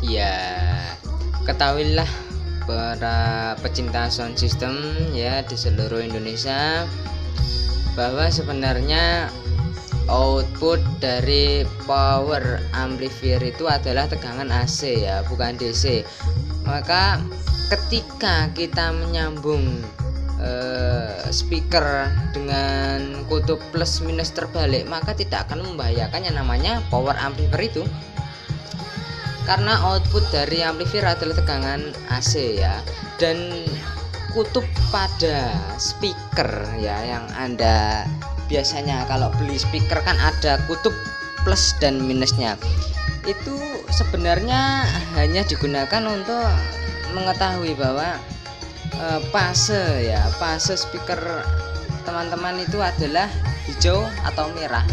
Ya, ketahuilah para pecinta sound system ya di seluruh Indonesia bahwa sebenarnya output dari power amplifier itu adalah tegangan AC ya, bukan DC. Maka ketika kita menyambung speaker dengan kutub plus minus terbalik, maka tidak akan membahayakan yang namanya power amplifier itu, karena output dari amplifier adalah tegangan AC ya, dan kutub pada speaker ya yang Anda biasanya kalau beli speaker kan ada kutub plus dan minusnya, itu sebenarnya hanya digunakan untuk mengetahui bahwa fase speaker teman-teman itu adalah hijau atau merah,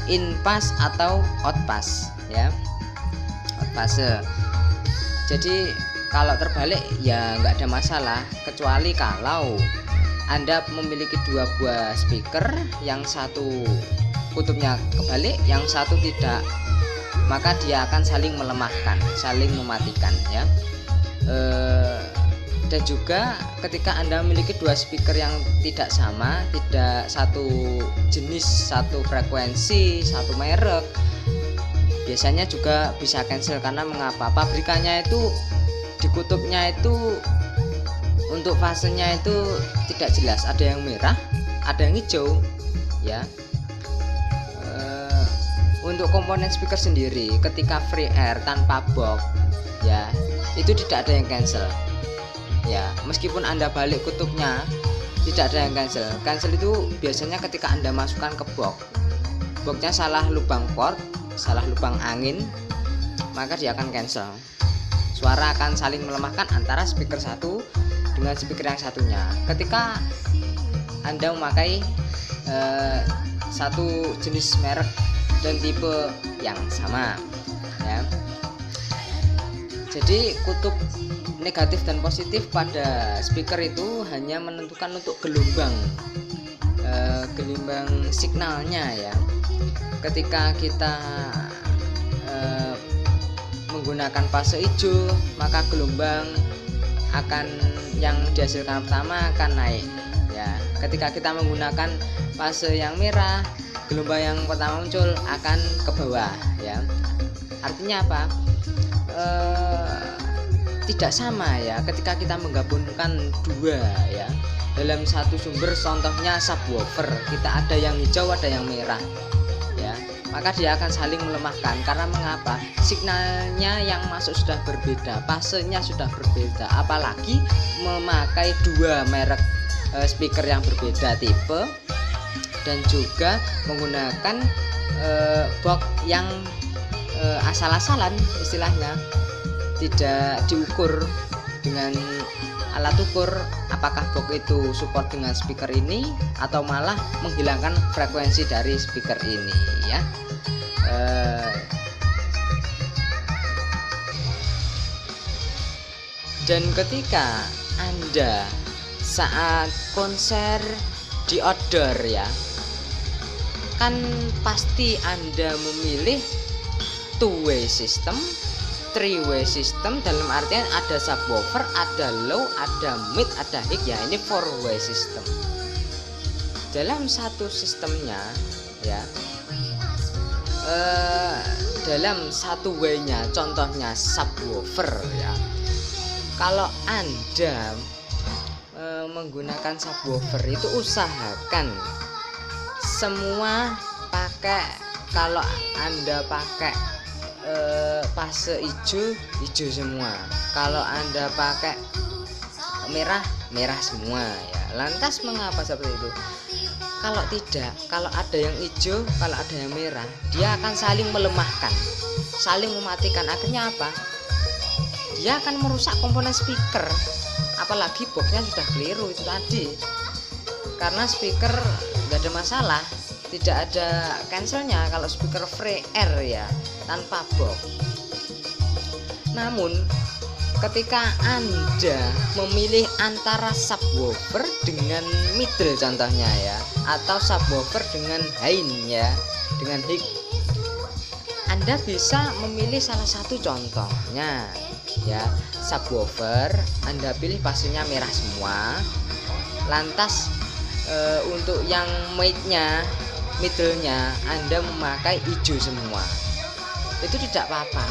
in pass atau out pass ya, out fase. Jadi kalau terbalik ya nggak ada masalah, kecuali kalau Anda memiliki dua buah speaker, yang satu kutubnya kebalik, yang satu tidak, maka dia akan saling melemahkan, saling mematikan ya. Dan juga ketika Anda memiliki dua speaker yang tidak sama, tidak satu jenis, satu frekuensi, satu merek, biasanya juga bisa cancel. Karena mengapa? Pabrikannya itu di kutubnya itu untuk fasenya itu tidak jelas, ada yang merah, ada yang hijau ya. Untuk komponen speaker sendiri ketika free air tanpa box ya, itu tidak ada yang cancel ya, meskipun Anda balik kutubnya tidak ada yang cancel. Cancel itu biasanya ketika Anda masukkan ke boxnya salah lubang port, salah lubang angin, maka dia akan cancel. Suara akan saling melemahkan antara speaker satu dengan speaker yang satunya ketika Anda memakai satu jenis merek dan tipe yang sama ya. Jadi kutub negatif dan positif pada speaker itu hanya menentukan untuk gelombang signalnya ya. Ketika kita menggunakan fase hijau, maka gelombang akan yang dihasilkan pertama akan naik ya. Ketika kita menggunakan fase yang merah, gelombang yang pertama muncul akan ke bawah ya. Artinya apa? Tidak sama ya ketika kita menggabungkan dua ya dalam satu sumber. Contohnya subwoofer, kita ada yang hijau ada yang merah ya, maka dia akan saling melemahkan. Karena mengapa? Signalnya yang masuk sudah berbeda, fasenya sudah berbeda, apalagi memakai dua merek speaker yang berbeda tipe, dan juga menggunakan box yang asal-asalan istilahnya, tidak diukur dengan alat ukur apakah box itu support dengan speaker ini atau malah menghilangkan frekuensi dari speaker ini ya. Dan ketika Anda saat konser di outdoor ya, kan pasti Anda memilih two-way system, three-way system, dalam artian ada subwoofer, ada low, ada mid, ada high ya. Ini four-way system. Dalam satu sistemnya ya, dalam satu way-nya, contohnya subwoofer ya, kalau Anda menggunakan subwoofer itu usahakan semua pakai, kalau Anda pakai fase hijau semua, kalau Anda pakai merah semua ya. Lantas mengapa seperti itu? Kalau tidak, kalau ada yang hijau, kalau ada yang merah, dia akan saling melemahkan, saling mematikan. Akhirnya apa? Dia akan merusak komponen speaker, apalagi boxnya sudah keliru itu tadi. Karena speaker nggak ada masalah, tidak ada cancelnya kalau speaker free air ya, tanpa box. Namun ketika Anda memilih antara subwoofer dengan middle contohnya ya, atau subwoofer dengan high ya, dengan high, Anda bisa memilih salah satu contohnya ya, subwoofer Anda pilih pastinya merah semua. Lantas untuk yang middle-nya Anda memakai hijau semua. Itu tidak apa-apa.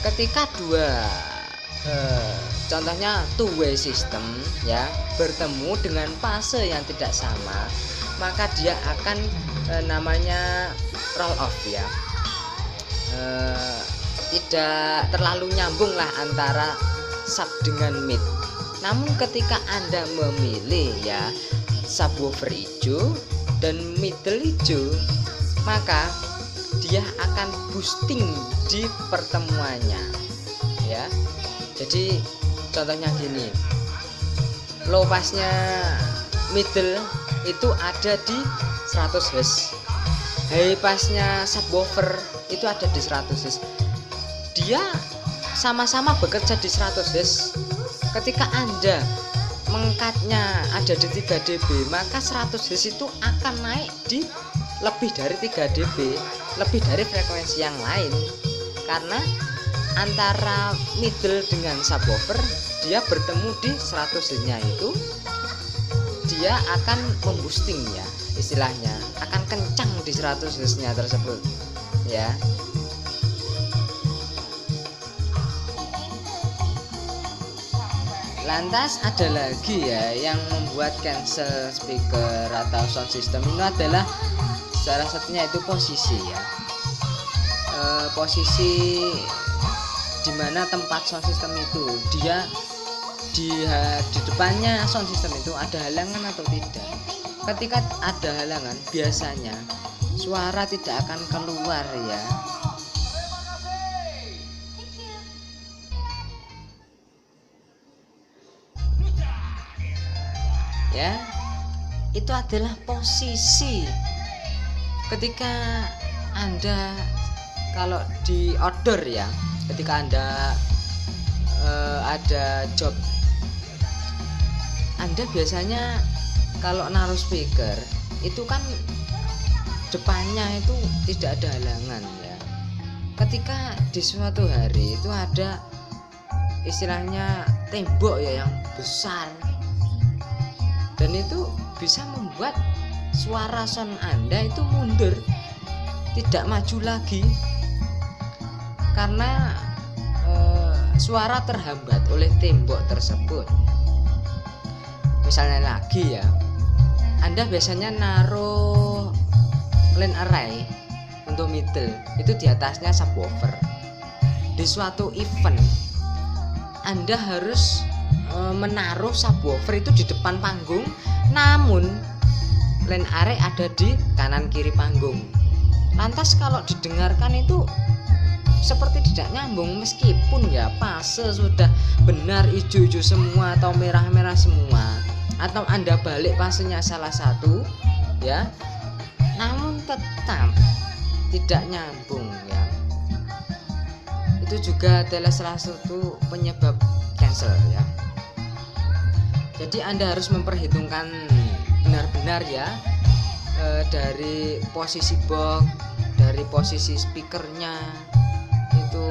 Ketika contohnya two way system ya bertemu dengan fase yang tidak sama, maka dia akan namanya roll off ya. Tidak terlalu nyambung lah antara sub dengan mid. Namun ketika Anda memilih ya subwoofer hijau dan middle hijau, maka dia akan boosting di pertemuannya ya. Jadi contohnya gini, low passnya middle itu ada di 100 Hz, high passnya subwoofer itu ada di 100 Hz. Dia sama-sama bekerja di 100 Hz. Ketika Anda mengcutnya ada di 3 dB, maka 100 Hz itu akan naik di lebih dari 3 dB, lebih dari frekuensi yang lain. Karena antara middle dengan subwoofer dia bertemu di 100 Hz-nya itu, dia akan memboosting ya, istilahnya akan kencang di 100 Hz-nya tersebut ya. Lantas ada lagi ya yang membuat cancel speaker atau sound system itu adalah salah satunya itu posisi ya. Posisi dimana tempat sound system itu, dia di depannya sound system itu ada halangan atau tidak. Ketika ada halangan biasanya suara tidak akan keluar ya, itu adalah posisi. Ketika Anda kalau di outdoor ya, ketika Anda ada job, Anda biasanya kalau naruh speaker itu kan depannya itu tidak ada halangan ya. Ketika di suatu hari itu ada istilahnya tembok ya yang besar, dan itu bisa membuat suara sound Anda itu mundur, tidak maju lagi karena suara terhambat oleh tembok tersebut. Misalnya lagi ya, Anda biasanya naruh line array untuk middle itu di atasnya subwoofer. Di suatu event Anda harus menaruh subwoofer itu di depan panggung, namun line array ada di kanan kiri panggung. Lantas kalau didengarkan itu seperti tidak nyambung, meskipun ya fase sudah benar hijau-hijau semua atau merah-merah semua, atau Anda balik fasenya salah satu ya, namun tetap tidak nyambung ya. Itu juga adalah salah satu penyebab cancel ya. Jadi Anda harus memperhitungkan benar-benar ya, dari posisi box, dari posisi speakernya, itu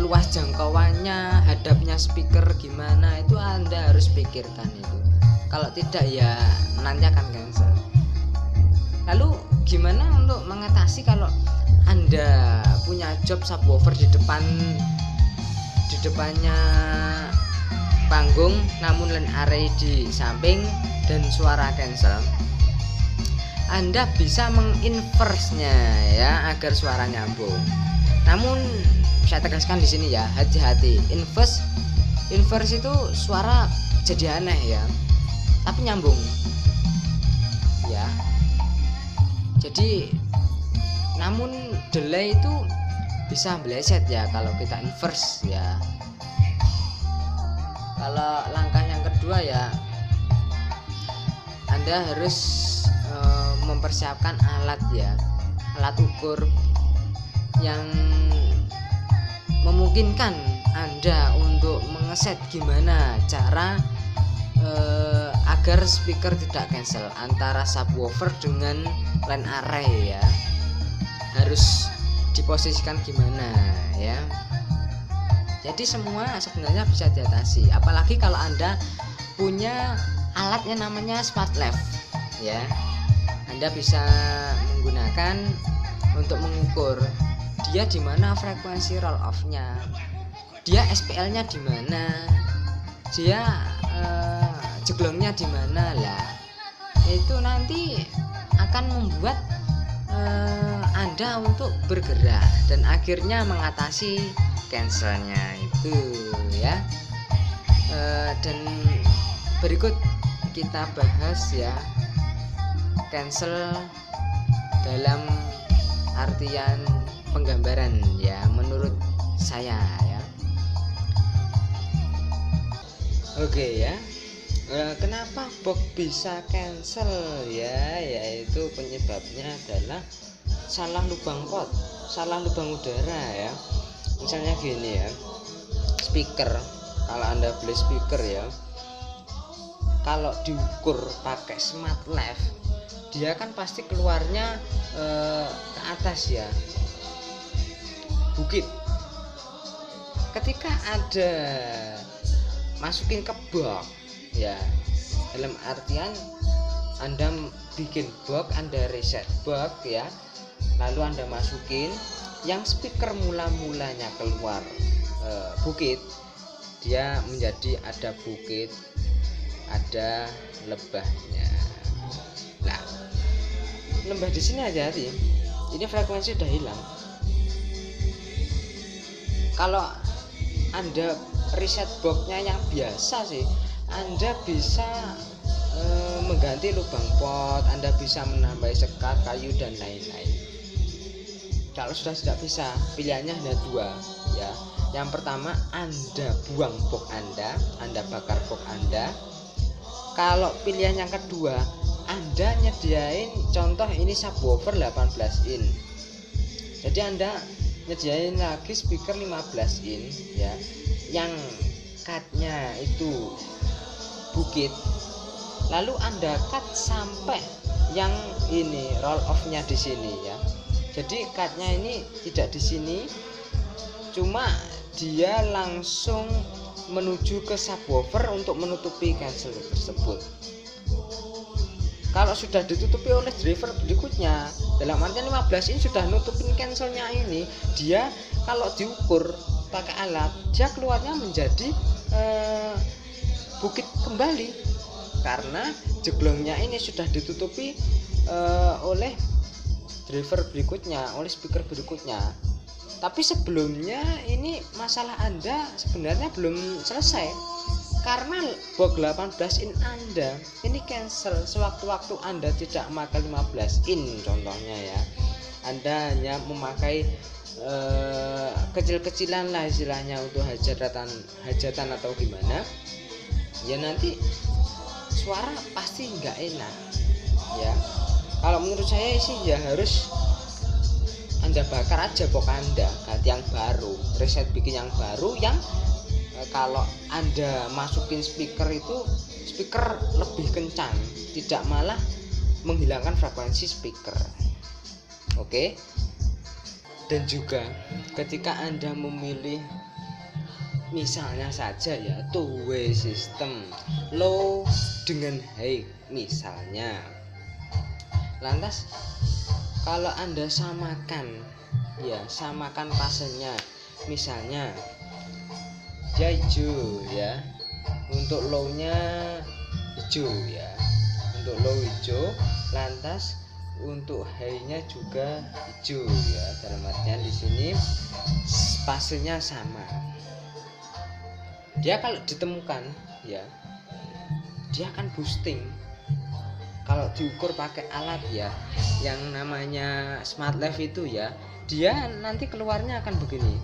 luas jangkauannya, hadapnya speaker gimana, itu Anda harus pikirkan itu. Kalau tidak ya nanti akan cancel. Lalu gimana untuk mengatasi kalau Anda punya job subwoofer di depannya panggung, namun line array di samping dan suara cancel? Anda bisa menginverse-nya ya agar suara nyambung. Namun saya tegaskan di sini ya, hati-hati. Inverse itu suara jadi aneh ya, tapi nyambung ya. Jadi namun delay itu bisa meleset ya kalau kita inverse ya. Kalau langkah yang kedua ya, Anda harus mempersiapkan alat ya, alat ukur yang memungkinkan Anda untuk mengeset gimana cara agar speaker tidak cancel antara subwoofer dengan line array ya. Harus posisikan gimana ya. Jadi semua sebenarnya bisa diatasi, apalagi kalau Anda punya alat yang namanya smart leaf ya. Anda bisa menggunakan untuk mengukur dia di mana frekuensi roll off-nya, dia SPL-nya di mana, dia jeglongnya di mana lah. Itu nanti akan membuat Anda untuk bergerak dan akhirnya mengatasi cancelnya itu ya. Dan berikut kita bahas ya cancel dalam artian penggambaran ya menurut saya ya. Oke ya. Kenapa box bisa cancel ya, yaitu penyebabnya adalah salah lubang pot, salah lubang udara ya. Misalnya gini ya, speaker, kalau Anda beli speaker ya, kalau diukur pakai smart leaf dia kan pasti keluarnya ke atas ya, bukit. Ketika ada masukin ke box ya, dalam artian Anda bikin box, Anda reset box ya, lalu Anda masukin yang speaker mula-mulanya keluar bukit, dia menjadi ada bukit, ada lebahnya. Nah, lembah di sini hati-hati, ini frekuensi udah hilang. Kalau Anda reset boxnya yang biasa sih, Anda bisa mengganti lubang pot, Anda bisa menambah sekat, kayu dan lain-lain. Kalau sudah tidak bisa, pilihannya hanya dua ya. Yang pertama, Anda buang box Anda bakar box Anda. Kalau pilihan yang kedua, Anda nyediain, contoh ini subwoofer 18 in. Jadi Anda nyediain lagi speaker 15 in ya, yang cutnya itu bukit, lalu Anda cut sampai yang ini roll off-nya di sini ya. Jadi cutnya ini tidak di sini, cuma dia langsung menuju ke subwoofer untuk menutupi cancel tersebut. Kalau sudah ditutupi oleh driver berikutnya, dalam artian 15 ini sudah nutupin cancelnya ini, dia kalau diukur pakai alat, dia keluarnya menjadi bukit kembali karena jeglongnya ini sudah ditutupi oleh driver berikutnya, oleh speaker berikutnya. Tapi sebelumnya ini masalah Anda sebenarnya belum selesai, karena box 18 in Anda ini cancel sewaktu-waktu Anda tidak memakai 15 in contohnya ya. Anda hanya memakai kecil-kecilan lah istilahnya untuk hajatan atau gimana ya, nanti suara pasti nggak enak ya. Kalau menurut saya sih ya harus Anda bakar aja box Anda, ganti yang baru, reset bikin yang baru yang kalau Anda masukin speaker itu speaker lebih kencang, tidak malah menghilangkan frekuensi speaker. Oke. Dan juga ketika Anda memilih misalnya saja ya two-way system, low dengan high misalnya, lantas kalau Anda samakan ya, samakan pasenya, misalnya dia hijau ya, untuk low-nya hijau ya, untuk low hijau, lantas untuk high-nya juga hijau ya, dalam artian di sini fasenya sama. Dia kalau ditemukan ya, dia akan boosting. Kalau diukur pakai alat ya, yang namanya smart leaf itu ya, dia nanti keluarnya akan begini.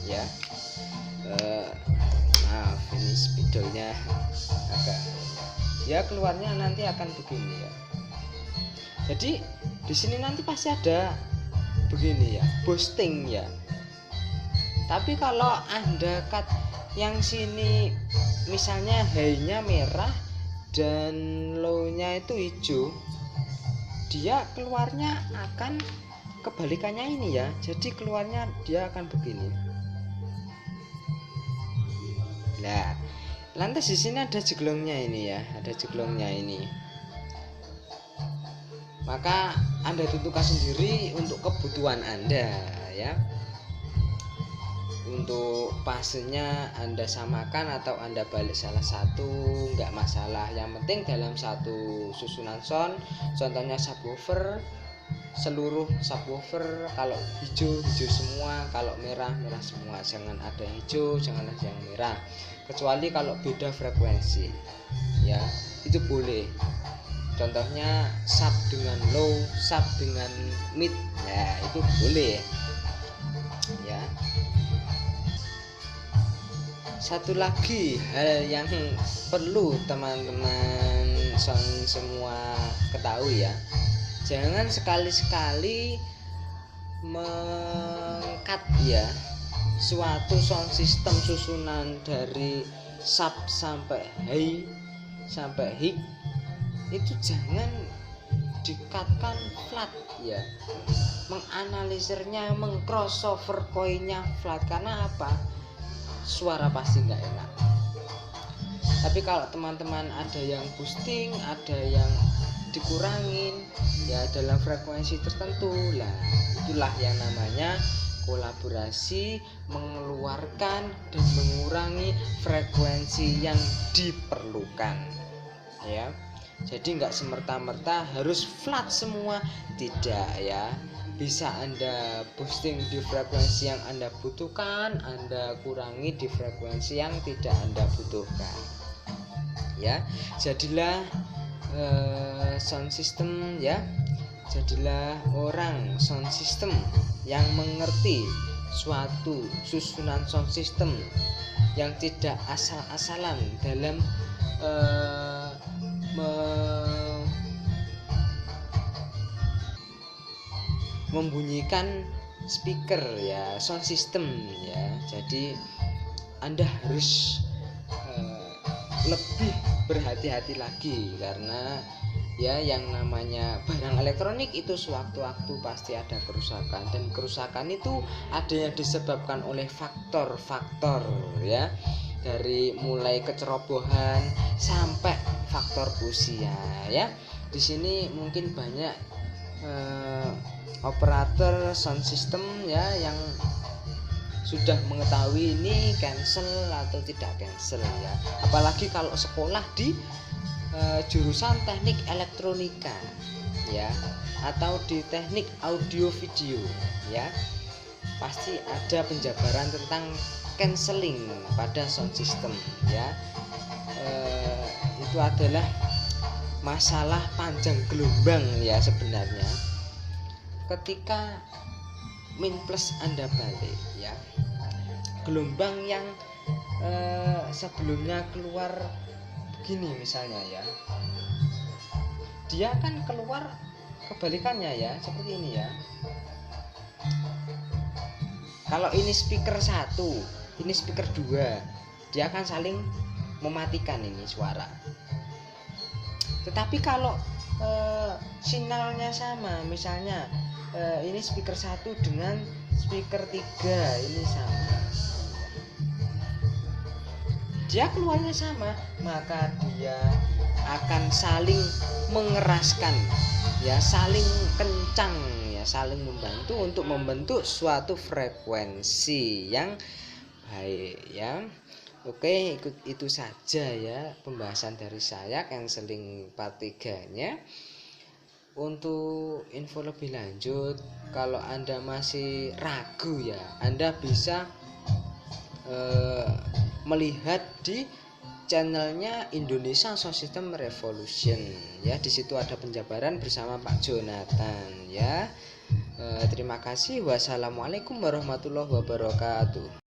Ya, maaf ini spidolnya agak, ya keluarnya nanti akan begini ya. Jadi di sini nanti pasti ada begini ya, boosting ya. Tapi kalau Anda cut yang sini misalnya high-nya merah dan low-nya itu hijau, dia keluarnya akan kebalikannya ini ya. Jadi keluarnya dia akan begini. Nah, lantas di sini ada jeglongnya ini ya, ada jeglongnya ini. Maka Anda tentukan sendiri untuk kebutuhan Anda ya. Untuk fasenya Anda samakan atau Anda balik salah satu, nggak masalah. Yang penting dalam satu susunan sound, contohnya subwoofer, seluruh subwoofer kalau hijau hijau semua, kalau merah merah semua. Jangan ada hijau, jangan ada yang merah. Kecuali kalau beda frekuensi ya, itu boleh. Contohnya sub dengan low, sub dengan mid, ya itu boleh ya. Satu lagi hal yang perlu teman-teman semua ketahui ya, jangan sekali-sekali mengkat ya suatu sound system susunan dari sub sampai high sampai high itu jangan dikatkan flat ya, menganalisirnya, mengcrossover pointnya flat. Karena apa? Suara pasti nggak enak. Tapi kalau teman-teman ada yang boosting, ada yang dikurangin ya dalam frekuensi tertentu lah, itulah yang namanya kolaborasi, mengeluarkan dan mengurangi frekuensi yang diperlukan ya. Jadi nggak semerta-merta harus flat semua, tidak ya. Bisa Anda boosting di frekuensi yang Anda butuhkan, Anda kurangi di frekuensi yang tidak Anda butuhkan ya. Jadilah sound system ya, jadilah orang sound system yang mengerti suatu susunan sound system, yang tidak asal-asalan dalam membunyikan speaker ya, sound system ya. Jadi Anda harus lebih berhati-hati lagi, karena ya yang namanya barang elektronik itu sewaktu-waktu pasti ada kerusakan, dan kerusakan itu ada yang disebabkan oleh faktor-faktor ya, dari mulai kecerobohan sampai faktor usia ya. Di sini mungkin banyak operator sound system ya yang sudah mengetahui ini cancel atau tidak cancel ya. Apalagi kalau sekolah di jurusan teknik elektronika ya, atau di teknik audio video ya, pasti ada penjabaran tentang cancelling pada sound system ya. Itu adalah masalah panjang gelombang ya sebenarnya. Ketika min plus Anda balik ya, gelombang yang sebelumnya keluar begini misalnya ya, dia akan keluar kebalikannya ya, seperti ini ya. Kalau ini speaker 1, ini speaker 2, dia akan saling mematikan ini suara. Tetapi kalau sinyalnya sama, misalnya ini speaker 1 dengan speaker 3 ini sama, dia keluarnya sama, maka dia akan saling mengeraskan ya, saling kencang ya, saling membantu untuk membentuk suatu frekuensi yang baik ya. Oke, itu saja ya pembahasan dari saya cancelling part 3-nya. Untuk info lebih lanjut, kalau Anda masih ragu ya, Anda bisa melihat di channelnya Indonesia Sound System Revolution ya. Di situ ada penjabaran bersama Pak Jonathan ya. Terima kasih. Wassalamualaikum warahmatullahi wabarakatuh.